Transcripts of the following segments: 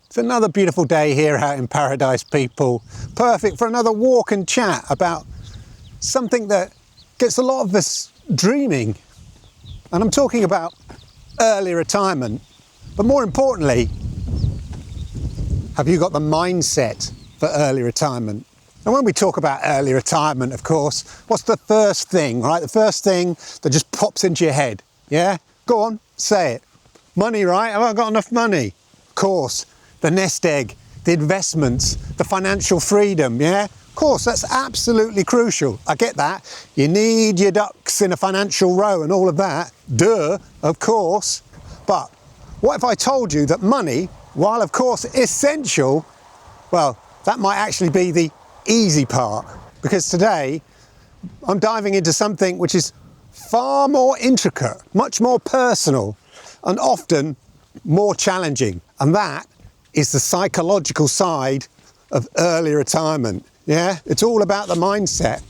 It's another beautiful day here out in paradise, people. Perfect for another walk and chat about something that gets a lot of us dreaming. And I'm talking about early retirement. But more importantly, have you got the mindset for early retirement? And when we talk about early retirement, of course, what's the first thing, right? The first thing that just pops into your head, yeah? Go on, say it. Money, right? Have I got enough money? Of course. The nest egg, the investments, the financial freedom, yeah? Of course, that's absolutely crucial. I get that. You need your ducks in a financial row and all of that. Duh, of course. But what if I told you that money, while of course essential, well, that might actually be the easy part. Because today, I'm diving into something which is far more intricate, much more personal, and often more challenging. And that is the psychological side of early retirement. Yeah, it's all about the mindset.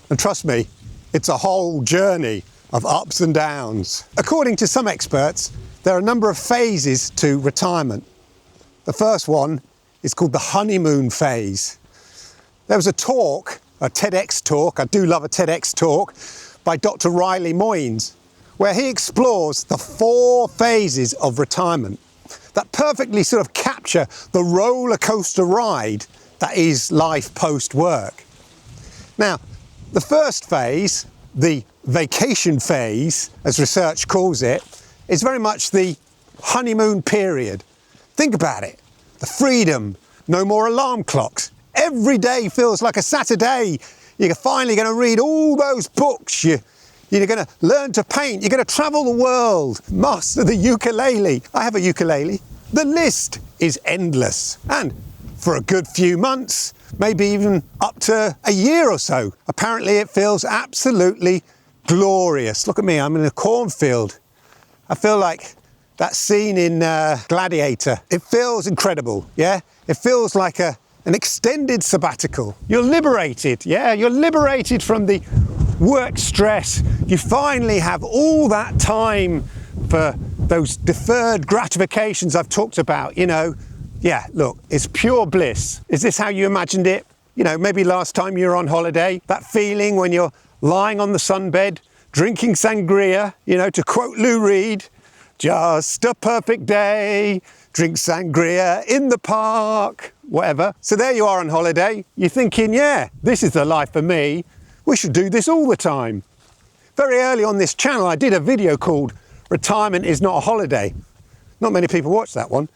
And trust me, it's a whole journey of ups and downs. According to some experts, there are a number of phases to retirement. The first one is called the honeymoon phase. There was a talk, a TEDx talk, I do love a TEDx talk, by Dr. Riley Moynes, where he explores the 4 phases of retirement that perfectly sort of capture the roller coaster ride that is life post-work. Now, the first phase, the vacation phase, as research calls it, is very much the honeymoon period. Think about it. The freedom, no more alarm clocks. Every day feels like a Saturday. You're finally going to read all those books. You're going to learn to paint. You're going to travel the world. Master the ukulele. I have a ukulele. The list is endless. And for a good few months, maybe even up to a year or so, apparently it feels absolutely glorious. Look at me, I'm in a cornfield. I feel like that scene in Gladiator. It feels incredible, yeah? It feels like an extended sabbatical. You're liberated, yeah? You're liberated from the work stress. You finally have all that time for those deferred gratifications I've talked about, you know. Yeah, look, it's pure bliss. Is this how you imagined it? You know, maybe last time you were on holiday, that feeling when you're lying on the sunbed, drinking sangria, you know, to quote Lou Reed, just a perfect day, drink sangria in the park, whatever. So there you are on holiday. You're thinking, yeah, this is the life for me. We should do this all the time. Very early on this channel, I did a video called Retirement is Not a Holiday. Not many people watch that one.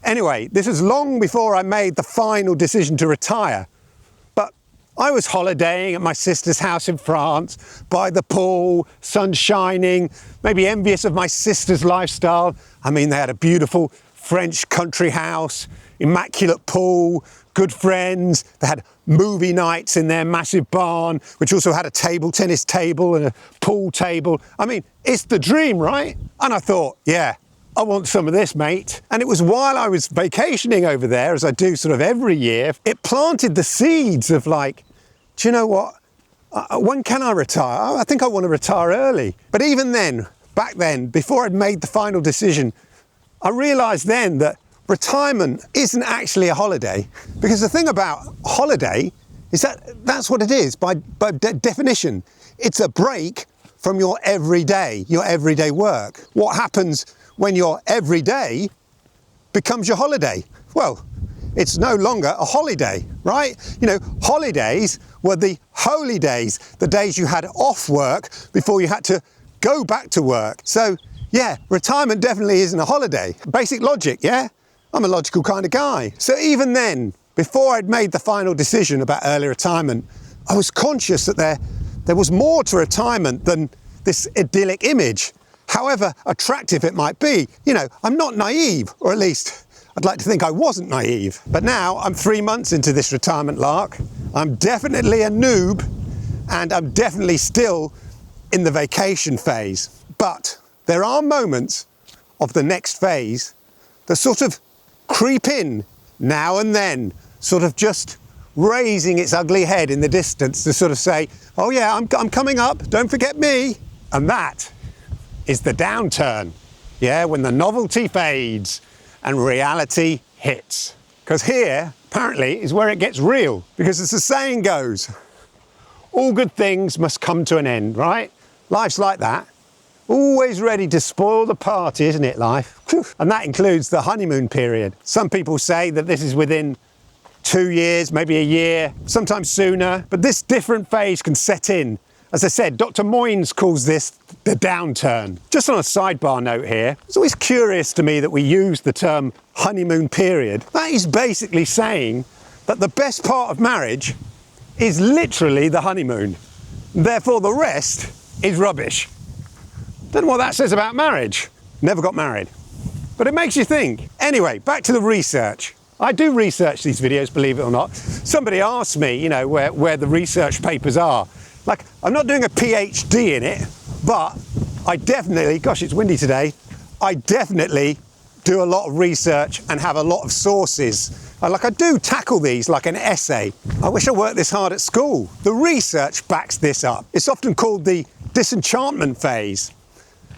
Anyway, this was long before I made the final decision to retire. But I was holidaying at my sister's house in France, by the pool, sun shining, maybe envious of my sister's lifestyle. I mean, they had a beautiful French country house, immaculate pool, good friends. They had movie nights in their massive barn, which also had a table tennis table and a pool table. I mean, it's the dream, right? And I thought, yeah, I want some of this, mate. And it was while I was vacationing over there, as I do sort of every year, it planted the seeds of like, do you know what? When can I retire? I think I want to retire early. But even then, back then, before I'd made the final decision, I realized then that retirement isn't actually a holiday, because the thing about holiday is that that's what it is by definition. It's a break from your everyday work. What happens when your everyday becomes your holiday? Well, it's no longer a holiday, right? You know, holidays were the holy days, the days you had off work before you had to go back to work. So yeah, retirement definitely isn't a holiday. Basic logic, yeah? I'm a logical kind of guy. So even then, before I'd made the final decision about early retirement, I was conscious that there was more to retirement than this idyllic image, however attractive it might be. You know, I'm not naive, or at least I'd like to think I wasn't naive. But now I'm 3 months into this retirement lark. I'm definitely a noob, and I'm definitely still in the vacation phase. But there are moments of the next phase that sort of creep in now and then, sort of just raising its ugly head in the distance to sort of say, oh yeah, I'm coming up, don't forget me. And that is the downturn. Yeah, when the novelty fades and reality hits. Because here, apparently, is where it gets real. Because as the saying goes, all good things must come to an end, right? Life's like that. Always ready to spoil the party, isn't it, life? And that includes the honeymoon period. Some people say that this is within 2 years, maybe a year, sometimes sooner. But this different phase can set in. As I said, Dr. Moynes calls this the downturn. Just on a sidebar note here, it's always curious to me that we use the term honeymoon period. That is basically saying that the best part of marriage is literally the honeymoon. Therefore, the rest is rubbish. Don't know what that says about marriage. Never got married. But it makes you think. Anyway, back to the research. I do research these videos, believe it or not. Somebody asked me, you know, where the research papers are. Like, I'm not doing a PhD in it, but I definitely, gosh, it's windy today, I definitely do a lot of research and have a lot of sources. I do tackle these like an essay. I wish I worked this hard at school. The research backs this up. It's often called the disenchantment phase.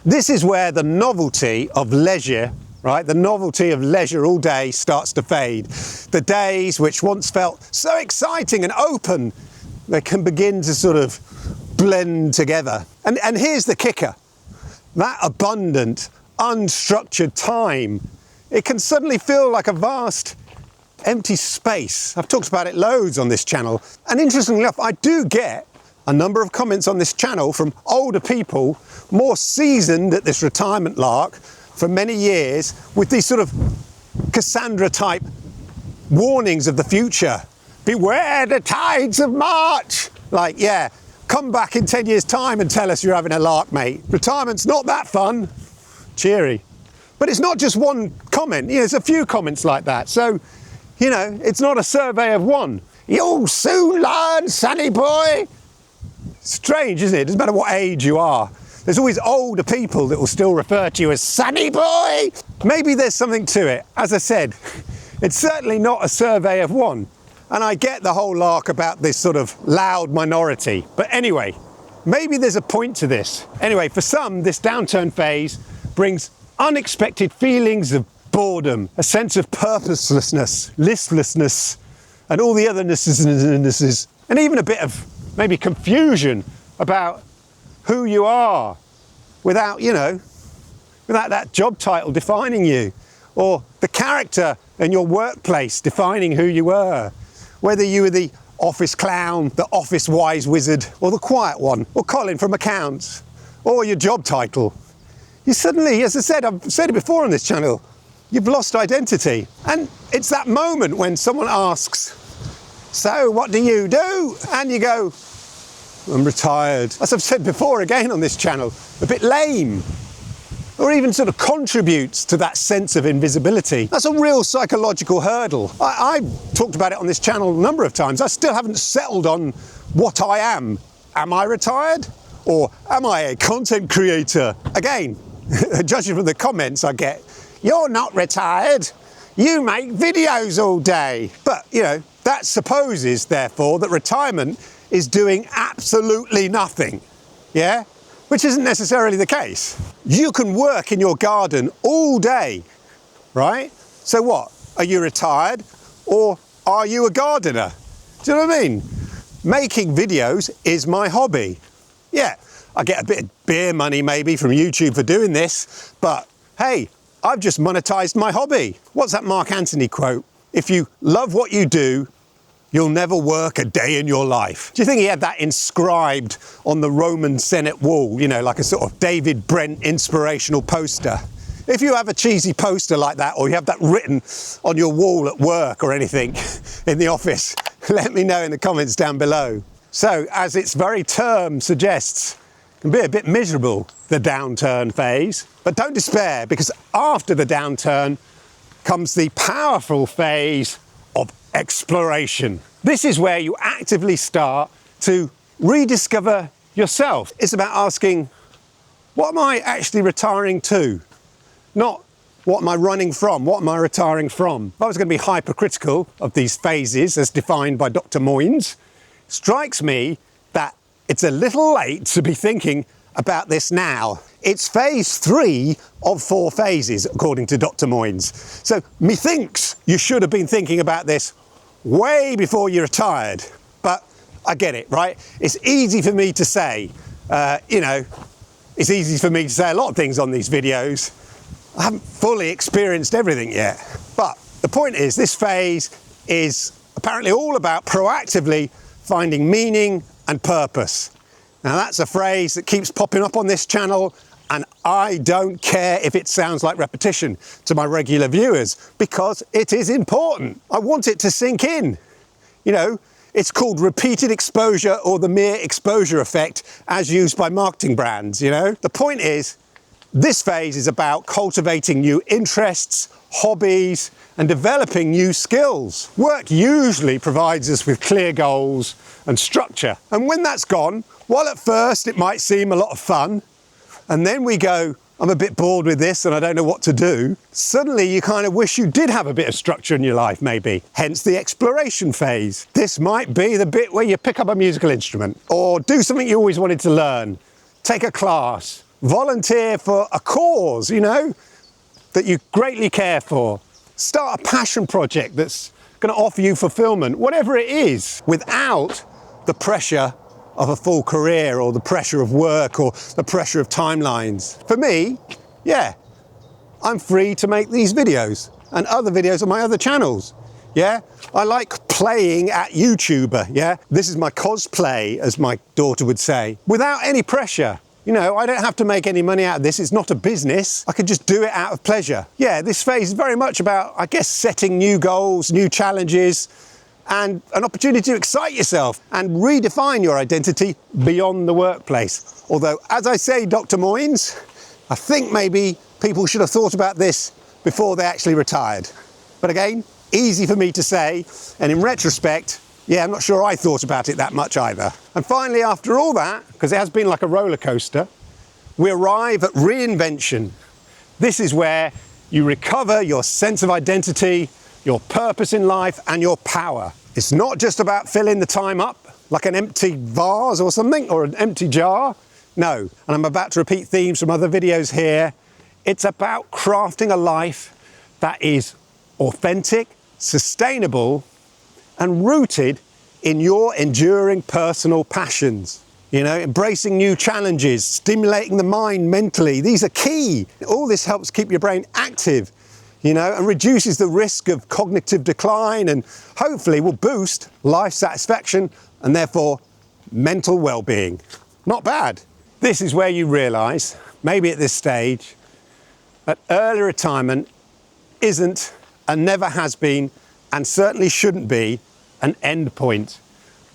This is where the novelty of leisure, right, the novelty of leisure all day starts to fade. The days which once felt so exciting and open, they can begin to sort of blend together. And here's the kicker. That abundant, unstructured time, it can suddenly feel like a vast, empty space. I've talked about it loads on this channel. And interestingly enough, I do get a number of comments on this channel from older people, more seasoned at this retirement lark for many years, with these sort of Cassandra-type warnings of the future. Beware the tides of March. Like, yeah, come back in 10 years' time and tell us you're having a lark, mate. Retirement's not that fun. Cheery. But it's not just one comment. You know, there's a few comments like that. So, you know, it's not a survey of one. You'll soon learn, sonny boy. Strange, isn't it? It doesn't matter what age you are. There's always older people that will still refer to you as sonny boy. Maybe there's something to it. As I said, it's certainly not a survey of one. And I get the whole lark about this sort of loud minority. But anyway, maybe there's a point to this. Anyway, for some, this downturn phase brings unexpected feelings of boredom, a sense of purposelessness, listlessness, and all the othernesses, and even a bit of maybe confusion about who you are without, you know, without that job title defining you, or the character in your workplace defining who you were. Whether you were the office clown, the office wise wizard, or the quiet one, or Colin from accounts, or your job title. You suddenly, as I said, I've said it before on this channel, you've lost identity. And it's that moment when someone asks, so what do you do? And you go, I'm retired. As I've said before again on this channel, a bit lame. Or even sort of contributes to that sense of invisibility. That's a real psychological hurdle. I've talked about it on this channel a number of times. I still haven't settled on what I am. Am I retired? Or am I a content creator? Again, judging from the comments I get, you're not retired. You make videos all day. But, you know, that supposes, therefore, that retirement is doing absolutely nothing. Yeah? Which isn't necessarily the case. You can work in your garden all day, right? So what? Are you retired or are you a gardener? Do you know what I mean? Making videos is my hobby. Yeah, I get a bit of beer money maybe from YouTube for doing this, but hey, I've just monetized my hobby. What's that Mark Antony quote? If you love what you do, you'll never work a day in your life. Do you think he had that inscribed on the Roman Senate wall, you know, like a sort of David Brent inspirational poster? If you have a cheesy poster like that, or you have that written on your wall at work or anything in the office, let me know in the comments down below. So, as its very term suggests, it can be a bit miserable, the downturn phase. But don't despair, because after the downturn comes the powerful phase of exploration. This is where you actively start to rediscover yourself. It's about asking, what am I actually retiring to? Not what am I running from? What am I retiring from? If I was going to be hypercritical of these phases as defined by Dr. Moynes, strikes me that it's a little late to be thinking about this now. It's phase 3 of 4 phases, according to Dr. Moynes. So methinks you should have been thinking about this way before you retired. But I get it, right? It's easy for me to say, it's easy for me to say a lot of things on these videos. I haven't fully experienced everything yet. But the point is, this phase is apparently all about proactively finding meaning and purpose. Now that's a phrase that keeps popping up on this channel, and I don't care if it sounds like repetition to my regular viewers, because it is important. I want it to sink in. You know, it's called repeated exposure, or the mere exposure effect, as used by marketing brands, you know. The point is, this phase is about cultivating new interests, hobbies, and developing new skills. Work usually provides us with clear goals and structure. And when that's gone, while at first it might seem a lot of fun, and then we go, I'm a bit bored with this and I don't know what to do, suddenly you kind of wish you did have a bit of structure in your life, maybe. Hence the exploration phase. This might be the bit where you pick up a musical instrument, or do something you always wanted to learn, take a class, volunteer for a cause, you know, that you greatly care for. Start a passion project that's going to offer you fulfillment, whatever it is, without the pressure of a full career, or the pressure of work, or the pressure of timelines. For me, yeah, I'm free to make these videos and other videos on my other channels. Yeah, I like playing at YouTuber. Yeah, this is my cosplay, as my daughter would say, without any pressure. You know, I don't have to make any money out of this. It's not a business. I can just do it out of pleasure. Yeah, this phase is very much about, I guess, setting new goals, new challenges, and an opportunity to excite yourself and redefine your identity beyond the workplace. Although, as I say, Dr. Moynes, I think maybe people should have thought about this before they actually retired. But again, easy for me to say, and in retrospect, yeah, I'm not sure I thought about it that much either. And finally, after all that, because it has been like a roller coaster, we arrive at reinvention. This is where you recover your sense of identity, your purpose in life, and your power. It's not just about filling the time up like an empty vase or something, or an empty jar. No, and I'm about to repeat themes from other videos here. It's about crafting a life that is authentic, sustainable, and rooted in your enduring personal passions. You know, embracing new challenges, stimulating the mind mentally. These are key. All this helps keep your brain active, you know, and reduces the risk of cognitive decline, and hopefully will boost life satisfaction and therefore mental well-being. Not bad. This is where you realise, maybe at this stage, that early retirement isn't, and never has been, and certainly shouldn't be, an end point,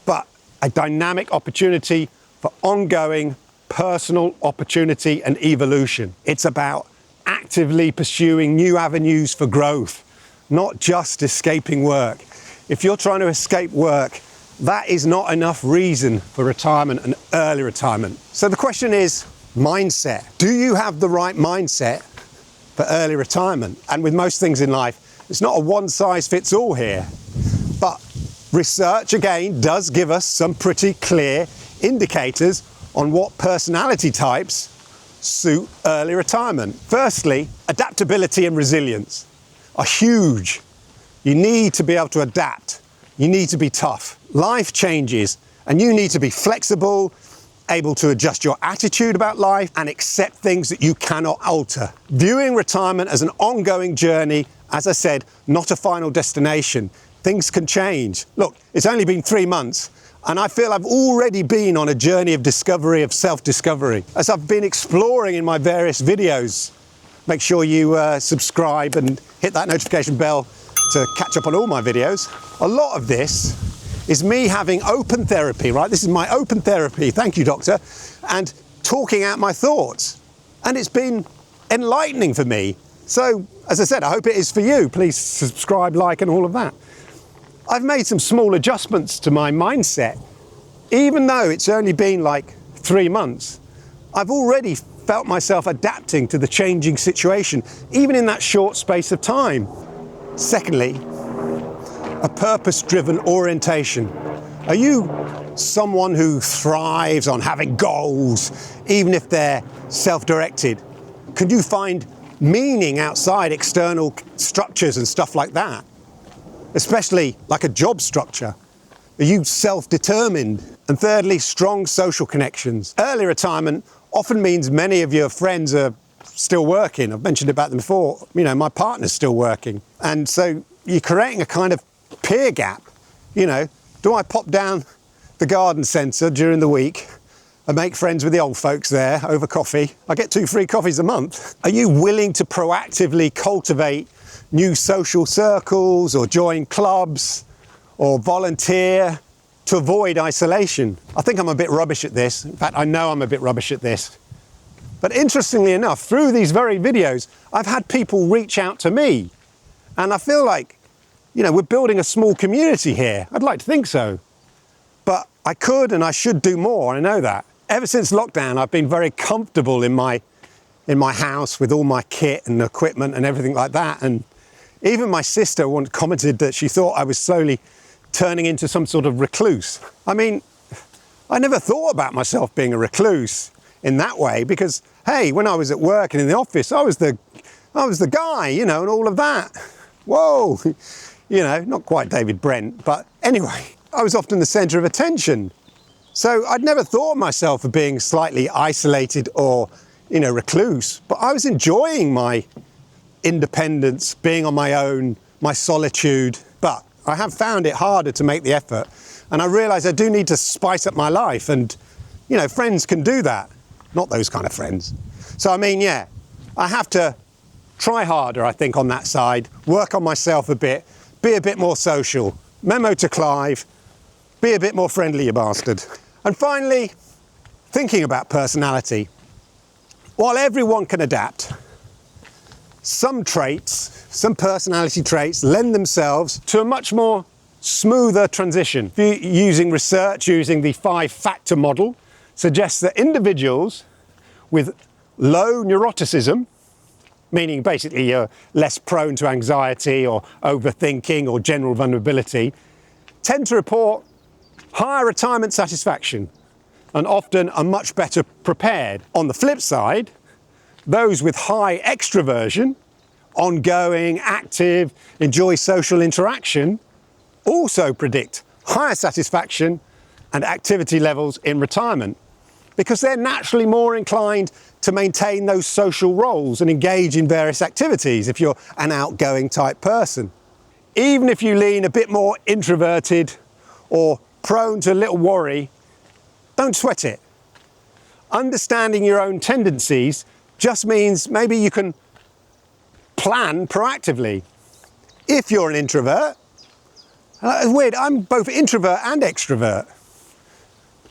but a dynamic opportunity for ongoing personal opportunity and evolution. It's about actively pursuing new avenues for growth, not just escaping work. If you're trying to escape work, that is not enough reason for retirement and early retirement. So the question is mindset. Do you have the right mindset for early retirement? And with most things in life, it's not a one-size-fits-all here. But research, again, does give us some pretty clear indicators on what personality types suit early retirement. Firstly, adaptability and resilience are huge. You need to be able to adapt. You need to be tough. Life changes, and you need to be flexible, able to adjust your attitude about life and accept things that you cannot alter. Viewing retirement as an ongoing journey, as I said, not a final destination. Things can change. Look, it's only been 3 months, and I feel I've already been on a journey of discovery, of self-discovery. As I've been exploring in my various videos, make sure you subscribe and hit that notification bell to catch up on all my videos. A lot of this is me having open therapy, right? This is my open therapy, thank you, doctor, and talking out my thoughts. And it's been enlightening for me. So, as I said, I hope it is for you. Please subscribe, like, and all of that. I've made some small adjustments to my mindset. Even though it's only been like 3 months, I've already felt myself adapting to the changing situation, even in that short space of time. Secondly, a purpose-driven orientation. Are you someone who thrives on having goals, even if they're self-directed? Can you find meaning outside external structures and stuff like that? Especially like a job structure. Are you self-determined? And thirdly, strong social connections. Early retirement often means many of your friends are still working. I've mentioned about them before. You know, my partner's still working. And so you're creating a kind of peer gap. You know, do I pop down the garden centre during the week and make friends with the old folks there over coffee? I get 2 free coffees a month. Are you willing to proactively cultivate new social circles or join clubs or volunteer to avoid isolation? I think I'm a bit rubbish at this. In fact, I know I'm a bit rubbish at this. But interestingly enough, through these very videos, I've had people reach out to me. And I feel like, you know, we're building a small community here. I'd like to think so. But I could and I should do more, I know that. Ever since lockdown, I've been very comfortable in my house with all my kit and equipment and everything like that. And even my sister once commented that she thought I was slowly turning into some sort of recluse. I mean, I never thought about myself being a recluse in that way because, hey, when I was at work and in the office, I was the guy, you know, and all of that. Whoa, you know, not quite David Brent, but anyway, I was often the centre of attention. So I'd never thought of myself as being slightly isolated or, you know, recluse, but I was enjoying my independence, being on my own, my solitude. But I have found it harder to make the effort. And I realise I do need to spice up my life. And, you know, friends can do that. Not those kind of friends. So, I mean, yeah, I have to try harder, I think, on that side, work on myself a bit, be a bit more social. Memo to Clive, be a bit more friendly, you bastard. And finally, thinking about personality. While everyone can adapt, some traits, some personality traits lend themselves to a much more smoother transition. Using research, using the 5-factor model, suggests that individuals with low neuroticism, meaning basically you're less prone to anxiety or overthinking or general vulnerability, tend to report higher retirement satisfaction and often are much better prepared. On the flip side, those with high extroversion, ongoing, active, enjoy social interaction, also predict higher satisfaction and activity levels in retirement because they're naturally more inclined to maintain those social roles and engage in various activities if you're an outgoing type person. Even if you lean a bit more introverted or prone to a little worry, don't sweat it. Understanding your own tendencies just means maybe you can plan proactively. If you're an introvert, it's weird, I'm both introvert and extrovert.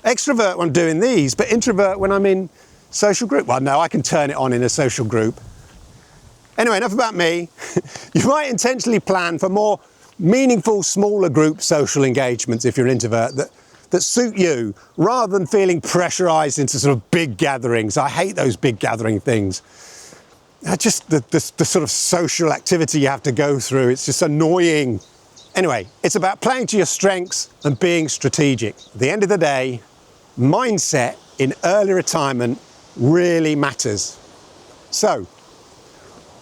Extrovert when I'm doing these, but introvert when I'm in social group. Well, no, I can turn it on in a social group. Anyway, enough about me. You might intentionally plan for more meaningful, smaller group social engagements if you're an introvert that suit you, rather than feeling pressurized into sort of big gatherings. I hate those big gathering things. Just the sort of social activity you have to go through, it's just annoying. Anyway, it's about playing to your strengths and being strategic. At the end of the day, mindset in early retirement really matters. So,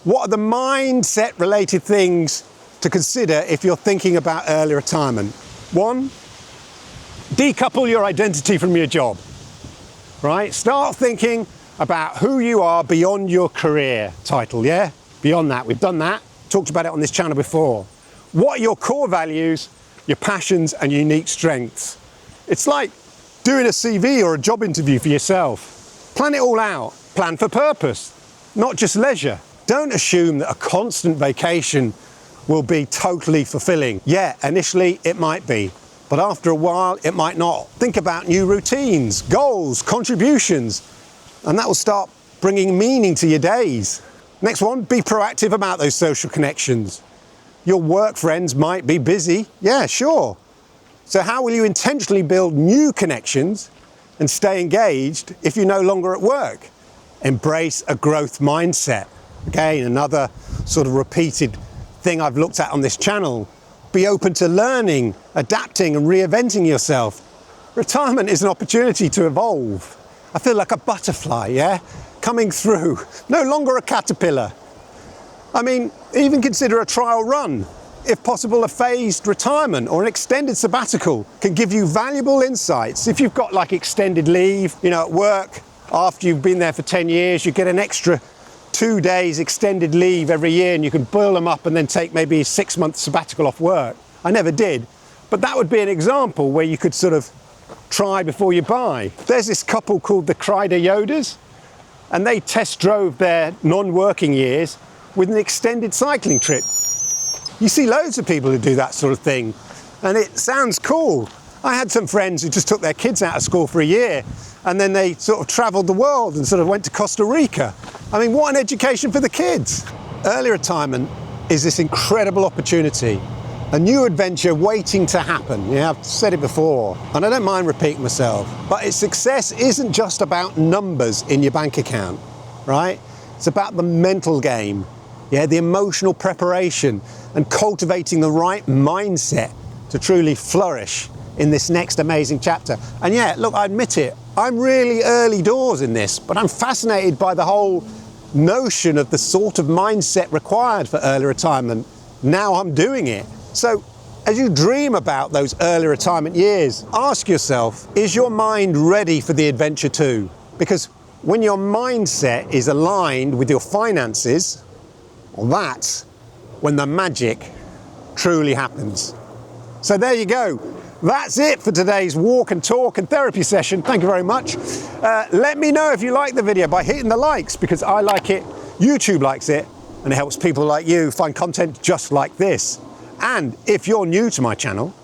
what are the mindset related things to consider if you're thinking about early retirement? 1, decouple your identity from your job, right? Start thinking about who you are beyond your career title, yeah? Beyond that, we've done that, talked about it on this channel before. What are your core values, your passions and unique strengths? It's like doing a CV or a job interview for yourself. Plan it all out, plan for purpose, not just leisure. Don't assume that a constant vacation will be totally fulfilling. Yeah, initially it might be, but after a while it might not. Think about new routines, goals, contributions, and that will start bringing meaning to your days. Next one, be proactive about those social connections. Your work friends might be busy, yeah, sure. So how will you intentionally build new connections and stay engaged if you're no longer at work? Embrace a growth mindset. Again, another sort of repeated thing I've looked at on this channel. Be open to learning, adapting and reinventing yourself. Retirement is an opportunity to evolve. I feel like a butterfly, yeah? Coming through, no longer a caterpillar. I mean, even consider a trial run. If possible, a phased retirement or an extended sabbatical can give you valuable insights. If you've got like extended leave, at work, after you've been there for 10 years, you get an extra 2 days extended leave every year and you can boil them up and then take maybe a 6-month sabbatical off work. I never did, but that would be an example where you could sort of try before you buy. There's this couple called the Kreider Yodas, and they test drove their non-working years with an extended cycling trip. You see loads of people who do that sort of thing, and it sounds cool. I had some friends who just took their kids out of school for a year, and then they sort of traveled the world and sort of went to Costa Rica. I mean, what an education for the kids. Early retirement is this incredible opportunity, a new adventure waiting to happen. I've said it before, and I don't mind repeating myself, but its success isn't just about numbers in your bank account, right? It's about the mental game, the emotional preparation and cultivating the right mindset to truly flourish in this next amazing chapter. And look, I admit it, I'm really early doors in this, but I'm fascinated by the whole notion of the sort of mindset required for early retirement. Now I'm doing it. So as you dream about those early retirement years, ask yourself, is your mind ready for the adventure too? Because when your mindset is aligned with your finances, well, that's when the magic truly happens. So there you go. That's it for today's walk and talk and therapy session. Thank you very much. Let me know if you like the video by hitting the likes, because I like it, YouTube likes it, and it helps people like you find content just like this. And if you're new to my channel,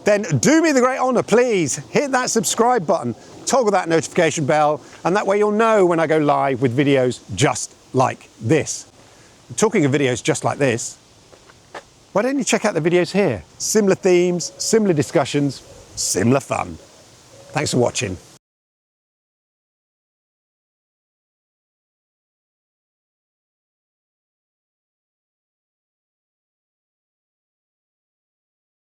then do me the great honor, please hit that subscribe button, toggle that notification bell, and that way you'll know when I go live with videos just like this. Talking of videos just like this, why don't you check out the videos here? Similar themes, similar discussions, similar fun. Thanks for watching.